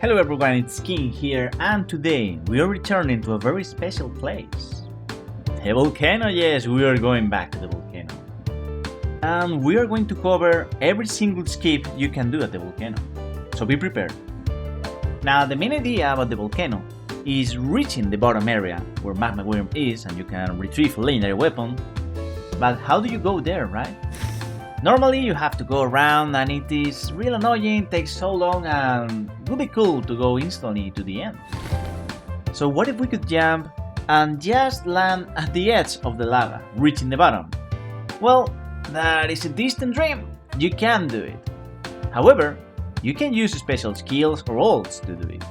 Hello everyone, it's King here, and today we are returning to a very special place. The volcano, yes, we are going back to the volcano. And we are going to cover every single skip you can do at the volcano, so be prepared. Now the main idea about the volcano is reaching the bottom area where magma worm is and you can retrieve a legendary weapon. But how do you go there, right? Normally you have to go around and it is real annoying, takes so long, and it would be cool to go instantly to the end. So what if we could jump and just land at the edge of the lava, reaching the bottom? Well, that is a distant dream, you can do it. However, you can use special skills or ults to do it.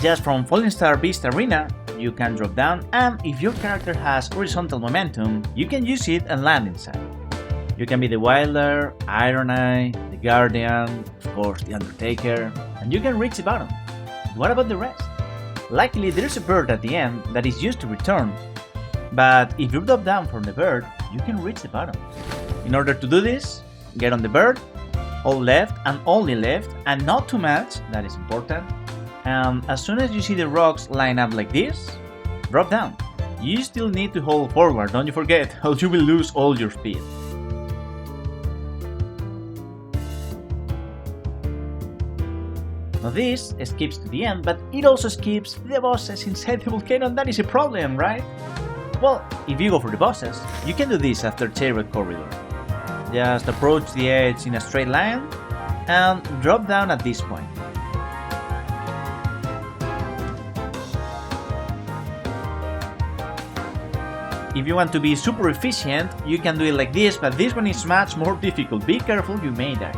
Just from Fallingstar Beast Arena, you can drop down, and if your character has horizontal momentum, you can use it and land inside. You can be the Wilder, Iron Eye, the Guardian, of course the Undertaker, and you can reach the bottom. What about the rest? Luckily there is a bird at the end that is used to return, but if you drop down from the bird, you can reach the bottom. In order to do this, get on the bird, hold left and only left, and not too much, that is important, and as soon as you see the rocks line up like this, drop down. You still need to hold forward, don't you forget, or you will lose all your speed. Now this skips to the end, but it also skips the bosses inside the volcano, and that is a problem, right? Well, if you go for the bosses, you can do this after Chariot Corridor. Just approach the edge in a straight line and drop down at this point. If you want to be super efficient, you can do it like this, but this one is much more difficult. Be careful, you may die.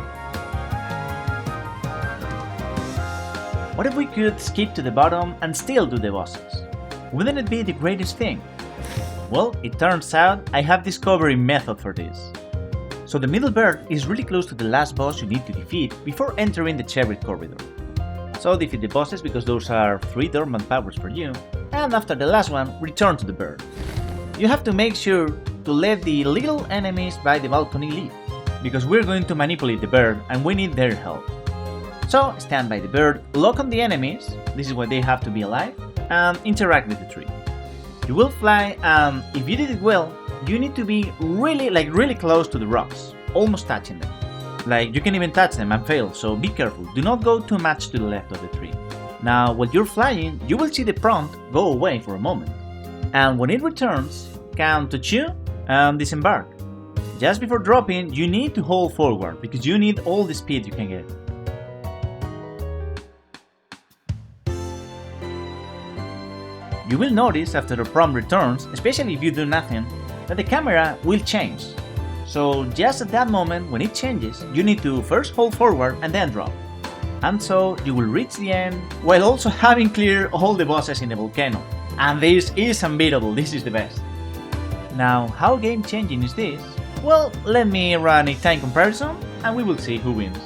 What if we could skip to the bottom and still do the bosses? Wouldn't it be the greatest thing? Well, it turns out I have discovered a method for this. So the middle bird is really close to the last boss you need to defeat before entering the Chariot Corridor. So defeat the bosses because those are 3 dormant powers for you, and after the last one, return to the bird. You have to make sure to let the little enemies by the balcony leave, because we're going to manipulate the bird and we need their help. So stand by the bird, lock on the enemies, this is why they have to be alive, and interact with the tree. You will fly, and if you did it well, you need to be really close to the rocks, almost touching them. Like you can even touch them and fail, so be careful, do not go too much to the left of the tree. Now while you're flying, you will see the prompt go away for a moment. And when it returns, count to 2 and disembark. Just before dropping, you need to hold forward, because you need all the speed you can get. You will notice after the prompt returns, especially if you do nothing, that the camera will change. So just at that moment, when it changes, you need to first hold forward and then drop. And so you will reach the end, while also having cleared all the bosses in the volcano. And this is unbeatable, this is the best. Now, how game changing is this? Well, let me run a time comparison and we will see who wins.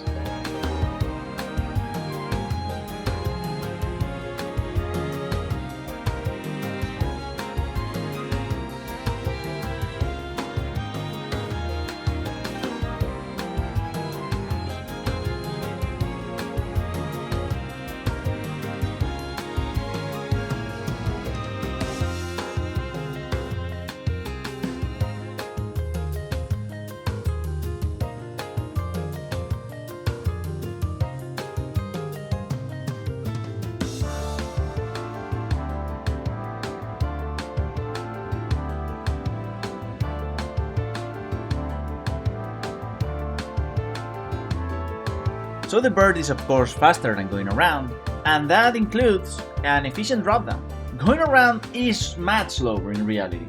So the bird is of course faster than going around, and that includes an efficient dropdown. Going around is much slower in reality,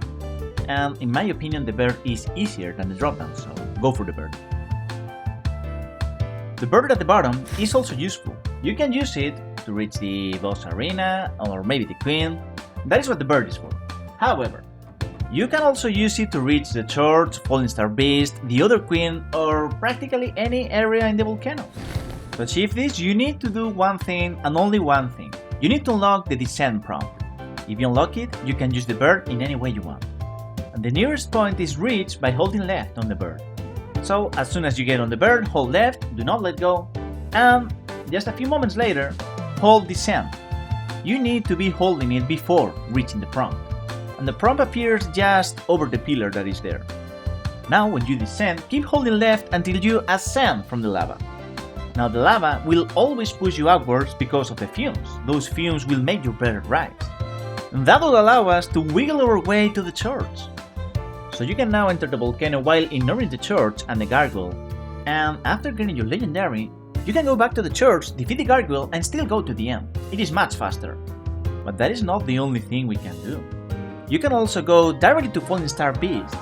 and in my opinion the bird is easier than the dropdown, so go for the bird. The bird at the bottom is also useful. You can use it to reach the boss arena or maybe the queen, that is what the bird is for. However, you can also use it to reach the church, Fallingstar Beast, the other queen, or practically any area in the volcano. To achieve this, you need to do one thing and only one thing. You need to unlock the descent prompt. If you unlock it, you can use the bird in any way you want. And the nearest point is reached by holding left on the bird. So as soon as you get on the bird, hold left, do not let go, and just a few moments later, hold descent. You need to be holding it before reaching the prompt, and the prompt appears just over the pillar that is there. Now when you descend, keep holding left until you ascend from the lava. Now the lava will always push you upwards because of the fumes. Those fumes will make your breath rise. And that will allow us to wiggle our way to the church. So you can now enter the volcano while ignoring the church and the gargoyle, and after getting your legendary, you can go back to the church, defeat the gargoyle, and still go to the end. It is much faster. But that is not the only thing we can do. You can also go directly to Fallingstar Beast.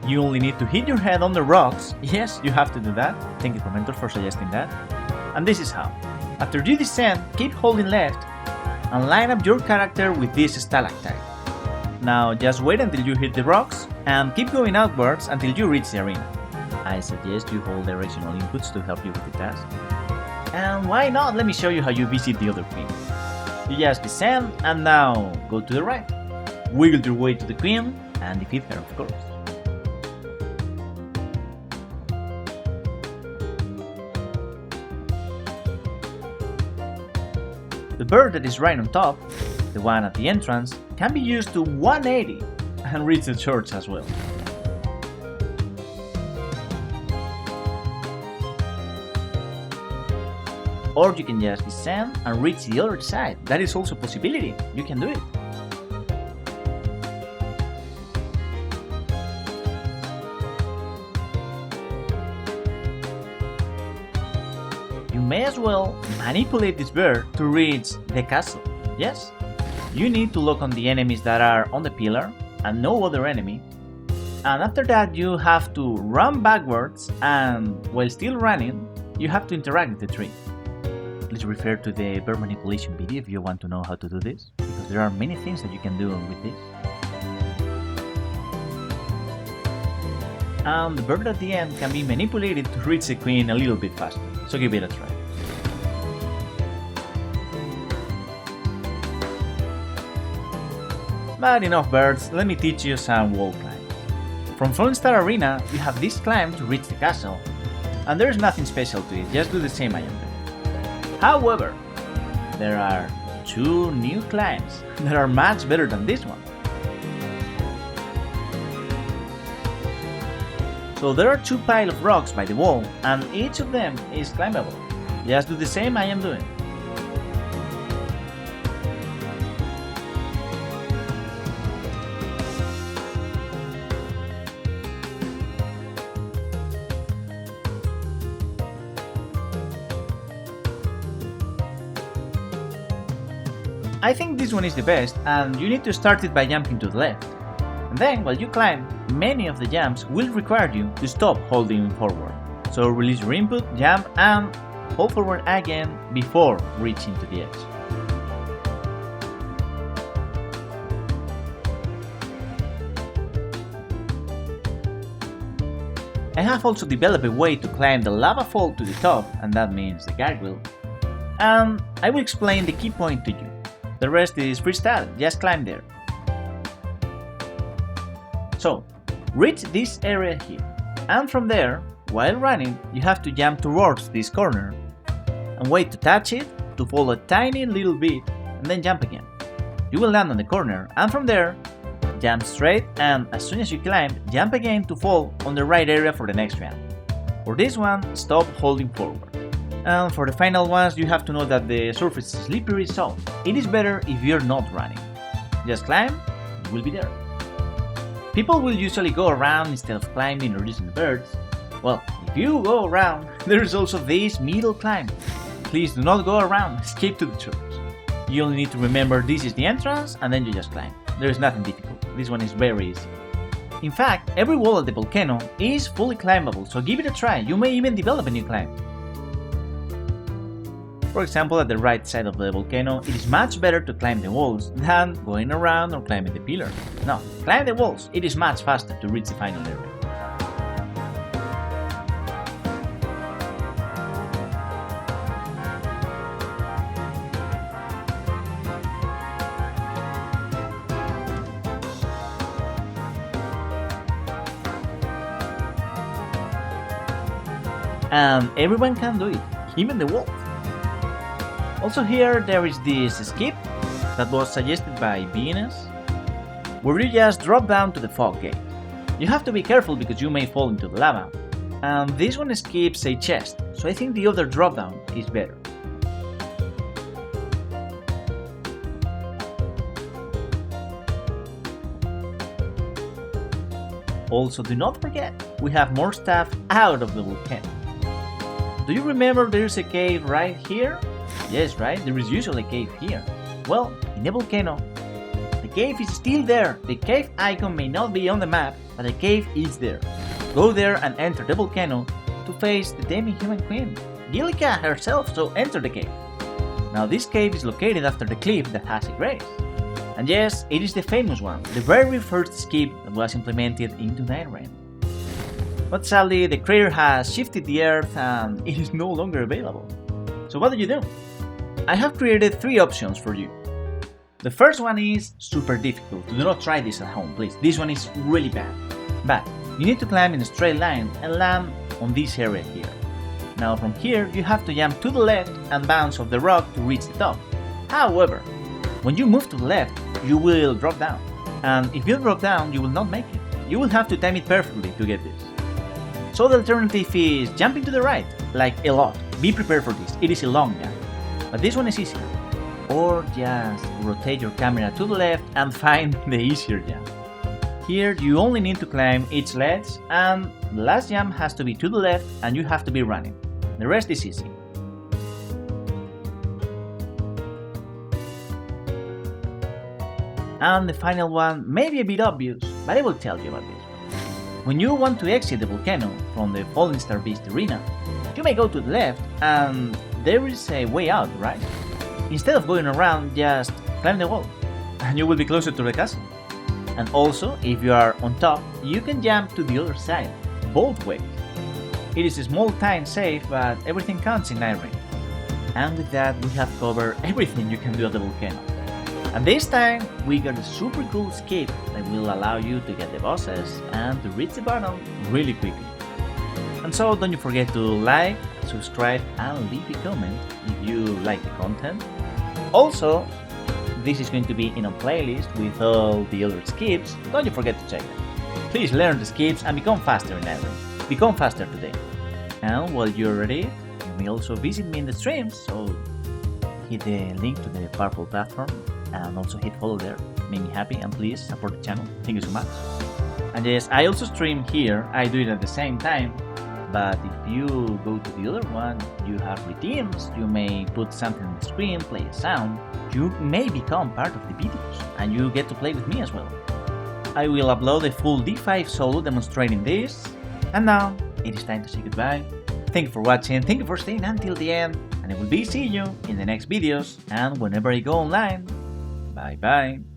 You only need to hit your head on the rocks. Yes, you have to do that. Thank you, Tormentor, for suggesting that. And this is how. After you descend, keep holding left and line up your character with this stalactite. Now just wait until you hit the rocks and keep going outwards until you reach the arena. I suggest you hold directional inputs to help you with the task. And why not? Let me show you how you visit the other queen. You just descend and now go to the right. Wiggle your way to the queen and defeat her, of course. The bird that is right on top, the one at the entrance, can be used to 180 and reach the church as well. Or you can just descend and reach the other side. That is also a possibility. You can do it. You may as well manipulate this bird to reach the castle. Yes, you need to lock on the enemies that are on the pillar and no other enemy. And after that you have to run backwards, and while still running, you have to interact with the tree. Please refer to the bird manipulation video if you want to know how to do this, because there are many things that you can do with this. And the bird at the end can be manipulated to reach the queen a little bit faster, so give it a try. But enough birds, let me teach you some wall climbs. From Fallingstar Arena, you have this climb to reach the castle, and there's nothing special to it, just do the same I am doing. However, there are two new climbs that are much better than this one. So there are two piles of rocks by the wall, and each of them is climbable. Just do the same I am doing. I think this one is the best, and you need to start it by jumping to the left. And then, while you climb, many of the jumps will require you to stop holding forward. So release your input, jump, and hold forward again before reaching to the edge. I have also developed a way to climb the lava fall to the top, and that means the gargoyle. And I will explain the key point to you. The rest is freestyle, just climb there. So, reach this area here, and from there, while running, you have to jump towards this corner, and wait to touch it, to fall a tiny little bit, and then jump again. You will land on the corner, and from there, jump straight, and as soon as you climb, jump again to fall on the right area for the next round. For this one, stop holding forward. And for the final ones, you have to know that the surface is slippery, so it is better if you're not running. Just climb, you will be there. People will usually go around instead of climbing or using the birds. Well, if you go around, there is also this middle climb. Please do not go around, escape to the church. You only need to remember this is the entrance, and then you just climb. There is nothing difficult, this one is very easy. In fact, every wall at the volcano is fully climbable, so give it a try, you may even develop a new climb. For example, at the right side of the volcano, it is much better to climb the walls than going around or climbing the pillar. No, climb the walls, it is much faster to reach the final area. And everyone can do it, even the wolf. Also here there is this skip that was suggested by Venus, where you just drop down to the fog gate. You have to be careful because you may fall into the lava, and this one skips a chest, so I think the other drop down is better. Also, do not forget, we have more stuff out of the volcano. Do you remember there is a cave right here? Yes, right, there is usually a cave here. Well, in the volcano, the cave is still there. The cave icon may not be on the map, but the cave is there. Go there and enter the volcano to face the demi-human queen, Gillica herself, so enter the cave. Now this cave is located after the cliff that has a grace. And yes, it is the famous one, the very first skip that was implemented into Nightreign. But sadly, the crater has shifted the earth and it is no longer available. So what do? I have created 3 options for you. The first one is super difficult, do not try this at home please, this one is really bad. But you need to climb in a straight line and land on this area here. Now from here you have to jump to the left and bounce off the rock to reach the top. However, when you move to the left, you will drop down. And if you drop down, you will not make it. You will have to time it perfectly to get this. So the alternative is jumping to the right, like a lot. Be prepared for this, it is a long jump. But this one is easier. Or just rotate your camera to the left and find the easier jump. Here you only need to climb each ledge and the last jump has to be to the left and you have to be running. The rest is easy. And the final one may be a bit obvious, but I will tell you about this one. When you want to exit the volcano from the Fallingstar Beast arena, you may go to the left and there is a way out, right? Instead of going around, just climb the wall and you will be closer to the castle. And also, if you are on top, you can jump to the other side, both ways. It is a small time safe, but everything counts in Nightreign. And with that, we have covered everything you can do at the volcano. And this time, we got a super cool skip that will allow you to get the bosses and to reach the bottom really quickly. And so don't you forget to like, subscribe and leave a comment if you like the content. Also, this is going to be in a playlist with all the other skips, don't you forget to check them. Please learn the skips and become faster in Nightreign. Become faster today. And while you're at it, you may also visit me in the streams, so hit the link to the purple platform and also hit follow there. Make me happy and please support the channel. Thank you so much. And yes, I also stream here, I do it at the same time, but if you go to the other one, you have redeems, you may put something on the screen, play a sound, you may become part of the videos and you get to play with me as well. I will upload a full D5 solo demonstrating this, and now it is time to say goodbye. Thank you for watching, thank you for staying until the end, and I will be seeing you in the next videos and whenever I go online. Bye bye.